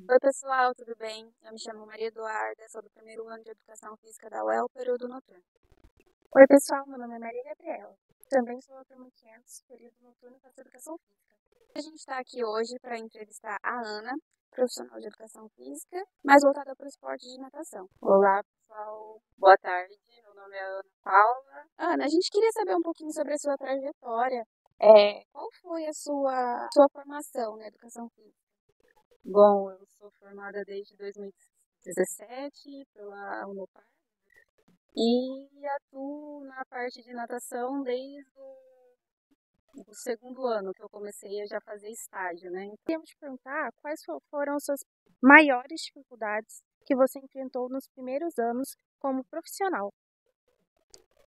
Oi, pessoal, tudo bem? Eu me chamo Maria Eduarda, sou do primeiro ano de Educação Física da UEL, período noturno. Oi, pessoal, meu nome é Maria Gabriela. Também sou da turma 500, período noturno de Educação Física. A gente está aqui hoje para entrevistar a Ana, profissional de Educação Física, mais voltada para o esporte de natação. Olá, pessoal. Boa tarde. Meu nome é Ana Paula. Ana, a gente queria saber um pouquinho sobre a sua trajetória. Qual foi a sua formação na Educação Física? Bom, eu sou formada desde 2017 pela Unopar e atuo na parte de natação desde o segundo ano que eu comecei a já fazer estágio, né? Queríamos te perguntar quais foram as suas maiores dificuldades que você enfrentou nos primeiros anos como profissional.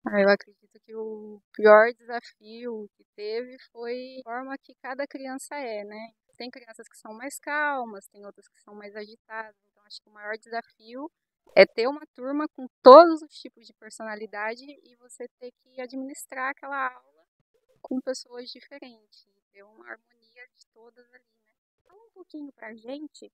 Eu acredito que o pior desafio que teve foi a forma que cada criança é, né? Tem crianças que são mais calmas, tem outras que são mais agitadas. Então, acho que o maior desafio é ter uma turma com todos os tipos de personalidade e você ter que administrar aquela aula com pessoas diferentes, ter uma harmonia de todas ali, né? Fala um pouquinho pra gente,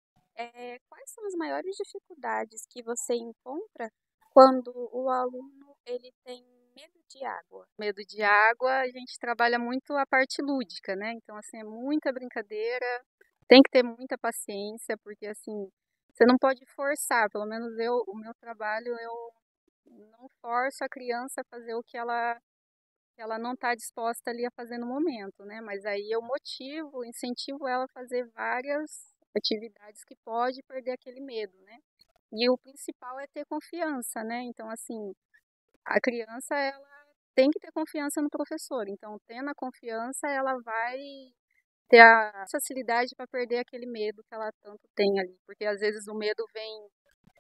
quais são as maiores dificuldades que você encontra quando o aluno ele tem medo de água? Medo de água, a gente trabalha muito a parte lúdica, né? Então, assim, é muita brincadeira, tem que ter muita paciência, porque, assim, você não pode forçar, pelo menos o meu trabalho, eu não forço a criança a fazer o que ela não está disposta ali a fazer no momento, né? Mas aí eu motivo, incentivo ela a fazer várias atividades que pode perder aquele medo, né? E o principal é ter confiança, né? Então, assim, a criança, ela tem que ter confiança no professor. Então, tendo a confiança, ela vai ter a facilidade para perder aquele medo que ela tanto tem ali. Porque às vezes o medo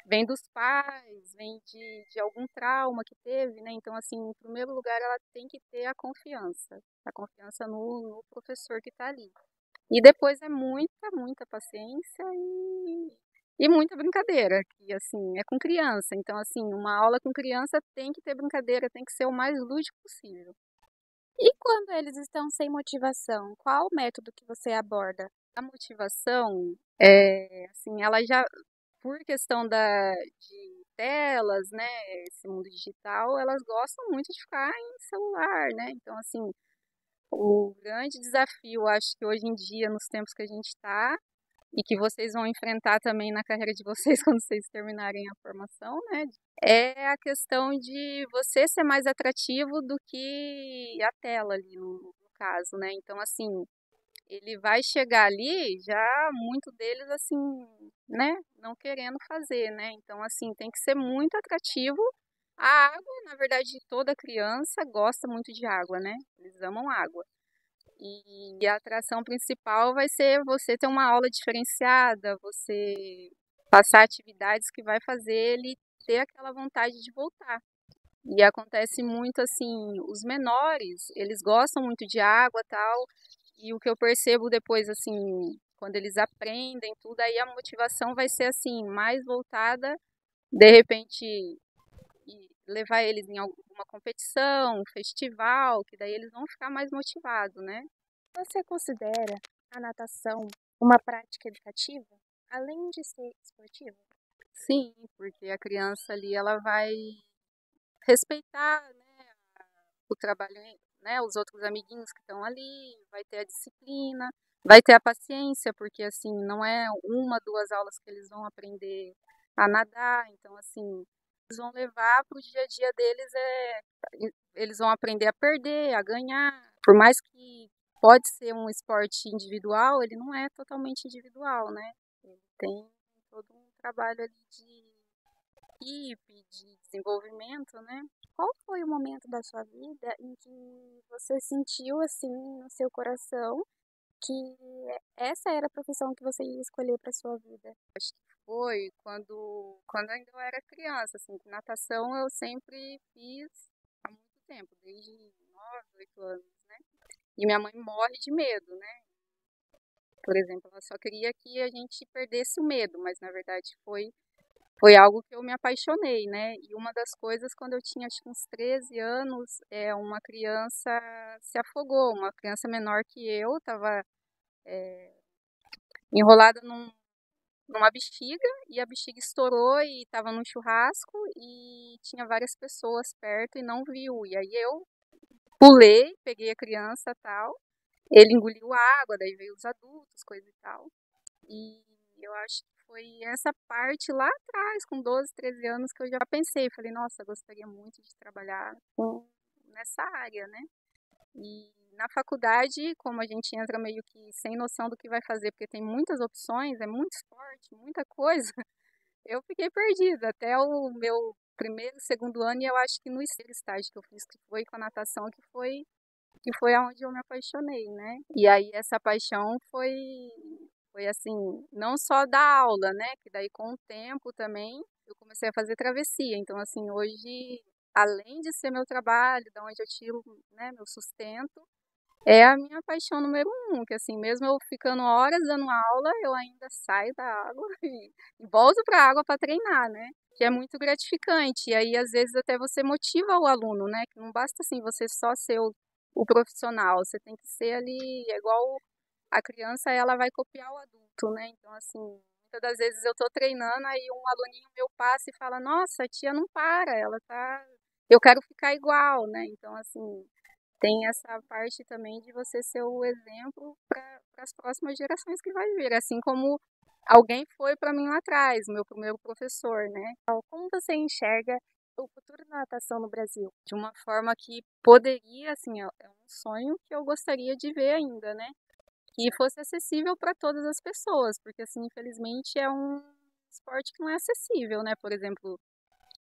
vem dos pais, vem de algum trauma que teve, né? Então, assim, em primeiro lugar, ela tem que ter a confiança no professor que está ali. E depois é muita, muita paciência e muita brincadeira, que assim, é com criança. Então, assim, uma aula com criança tem que ter brincadeira, tem que ser o mais lúdico possível. E quando eles estão sem motivação, qual o método que você aborda? A motivação é, assim, ela já, por questão de telas, né, esse mundo digital, elas gostam muito de ficar em celular, né? Então, assim, o grande desafio, acho que hoje em dia, nos tempos que a gente está, e que vocês vão enfrentar também na carreira de vocês quando vocês terminarem a formação, né? É a questão de você ser mais atrativo do que a tela ali no caso, né? Então, assim, ele vai chegar ali já muito deles assim, né, não querendo fazer, né? Então assim, tem que ser muito atrativo. A água, na verdade, toda criança gosta muito de água, né? Eles amam água. E a atração principal vai ser você ter uma aula diferenciada, você passar atividades que vai fazer ele ter aquela vontade de voltar. E acontece muito assim, os menores, eles gostam muito de água, tal, e o que eu percebo depois assim, quando eles aprendem tudo, aí a motivação vai ser assim, mais voltada, de repente, levar eles em alguma competição, festival, que daí eles vão ficar mais motivados, né? Você considera a natação uma prática educativa, além de ser esportiva? Sim, porque a criança ali ela vai respeitar, né, o trabalho, né, os outros amiguinhos que estão ali, vai ter a disciplina, vai ter a paciência, porque assim, não é uma, duas aulas que eles vão aprender a nadar, então assim, eles vão levar para o dia a dia deles, eles vão aprender a perder, a ganhar, por mais que pode ser um esporte individual, ele não é totalmente individual, né? Ele tem todo um trabalho ali de equipe, de desenvolvimento, né? Qual foi o momento da sua vida em que você sentiu assim no seu coração que essa era a profissão que você ia escolher para sua vida? Acho que foi quando ainda eu era criança, assim, natação eu sempre fiz há muito tempo, desde 9, 8 anos, né? E minha mãe morre de medo, né? Por exemplo, ela só queria que a gente perdesse o medo, mas na verdade foi algo que eu me apaixonei, né? E uma das coisas, quando eu tinha acho que uns 13 anos, uma criança se afogou, uma criança menor que eu, estava enrolada numa bexiga e a bexiga estourou e estava num churrasco e tinha várias pessoas perto e não viu. E aí eu pulei, peguei a criança e tal. Ele engoliu a água, daí veio os adultos, coisa e tal. E eu acho que foi essa parte lá atrás, com 12, 13 anos, que eu já pensei. Falei, nossa, gostaria muito de trabalhar nessa área, né? E na faculdade, como a gente entra meio que sem noção do que vai fazer, porque tem muitas opções, é muito esporte, muita coisa, eu fiquei perdida até o meu primeiro, segundo ano, e eu acho que no estágio que eu fiz, que foi com a natação, que foi aonde eu me apaixonei, né? E aí essa paixão foi assim, não só da aula, né? Que daí com o tempo também eu comecei a fazer travessia. Então assim, hoje, além de ser meu trabalho, da onde eu tiro, né, meu sustento, é a minha paixão número um, que assim, mesmo eu ficando horas dando aula, eu ainda saio da água e volto para a água para treinar, né? Que é muito gratificante. E aí, às vezes, até você motiva o aluno, né? Que não basta assim você só ser o profissional, você tem que ser ali, é igual a criança, ela vai copiar o adulto, né? Então, assim, muitas das vezes eu tô treinando, aí um aluninho meu passa e fala, nossa, a tia não para, ela tá. Eu quero ficar igual, né? Então, assim, tem essa parte também de você ser o exemplo para as próximas gerações que vai vir, assim como alguém foi para mim lá atrás, meu primeiro professor, né? Como você enxerga o futuro da natação no Brasil? De uma forma que poderia, assim, é um sonho que eu gostaria de ver ainda, né? Que fosse acessível para todas as pessoas, porque assim, infelizmente é um esporte que não é acessível, né? Por exemplo,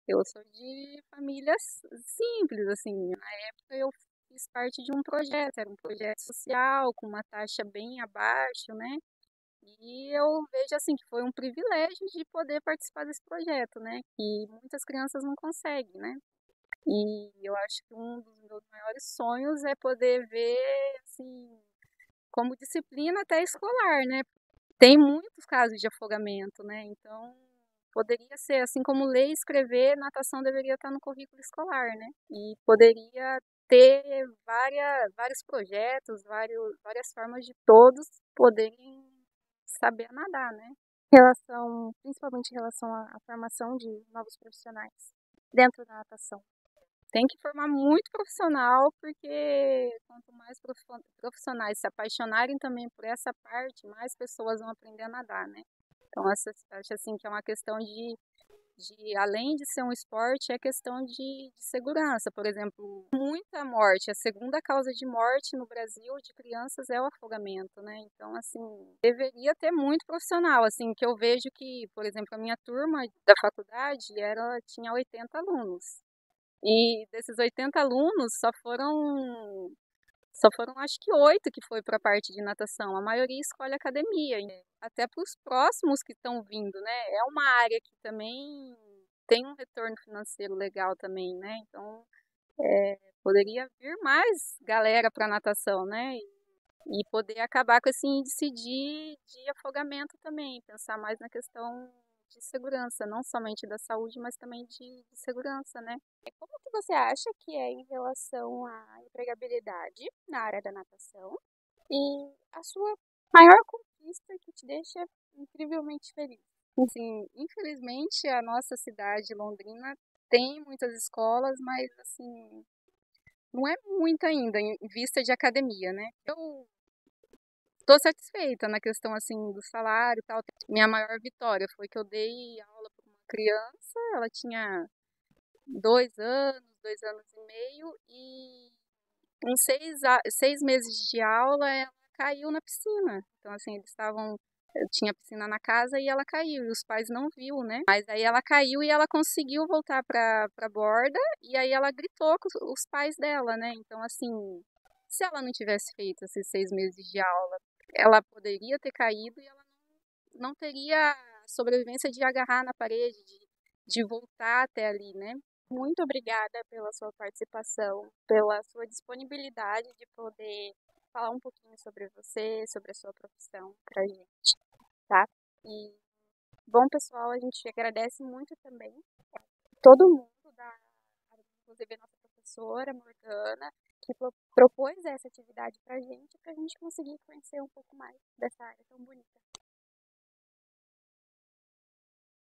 eu sou de famílias simples, assim. Na época eu fiz parte de um projeto, era um projeto social, com uma taxa bem abaixo, né? E eu vejo assim que foi um privilégio de poder participar desse projeto, né? Que muitas crianças não conseguem, né? E eu acho que um dos meus maiores sonhos é poder ver, assim, como disciplina até escolar, né? Tem muitos casos de afogamento, né? Então, poderia ser, assim como ler e escrever, natação deveria estar no currículo escolar, né? E poderia ter vários projetos, várias formas de todos poderem saber nadar, né? Principalmente em relação à formação de novos profissionais dentro da natação. Tem que formar muito profissional, porque quanto mais profissionais se apaixonarem também por essa parte, mais pessoas vão aprender a nadar, né? Então, acho assim que é uma questão além de ser um esporte, é questão de segurança. Por exemplo, muita morte, a segunda causa de morte no Brasil de crianças é o afogamento, né? Então, assim, deveria ter muito profissional, assim, que eu vejo que, por exemplo, a minha turma da faculdade tinha 80 alunos. E desses 80 alunos, só foram acho que 8 que foi para a parte de natação. A maioria escolhe academia, até para os próximos que estão vindo, né? É uma área que também tem um retorno financeiro legal também, né? Então, poderia vir mais galera para natação, né? E poder acabar com esse índice de afogamento também, pensar mais na questão de segurança, não somente da saúde, mas também de segurança, né? Como que você acha que é em relação à empregabilidade na área da natação e a sua maior conquista que te deixa incrivelmente feliz? Assim, infelizmente, a nossa cidade, Londrina, tem muitas escolas, mas assim, não é muito ainda em vista de academia, né? Eu estou satisfeita na questão assim do salário e tal. Minha maior vitória foi que eu dei aula para uma criança, ela tinha 2 anos, 2 anos e meio, e em 6 meses de aula ela caiu na piscina. Então, assim, eu tinha piscina na casa e ela caiu, e os pais não viu, né? Mas aí ela caiu e ela conseguiu voltar para borda, e aí ela gritou com os pais dela, né? Então, assim, se ela não tivesse feito esses 6 meses de aula, ela poderia ter caído e ela não teria a sobrevivência de agarrar na parede, de voltar até ali, né? Muito obrigada pela sua participação, pela sua disponibilidade de poder falar um pouquinho sobre você, sobre a sua profissão pra gente, tá? E, bom, pessoal, a gente agradece muito também todo mundo inclusive a nossa professora, Morgana, que propôs essa atividade pra gente conseguir conhecer um pouco mais dessa área tão bonita.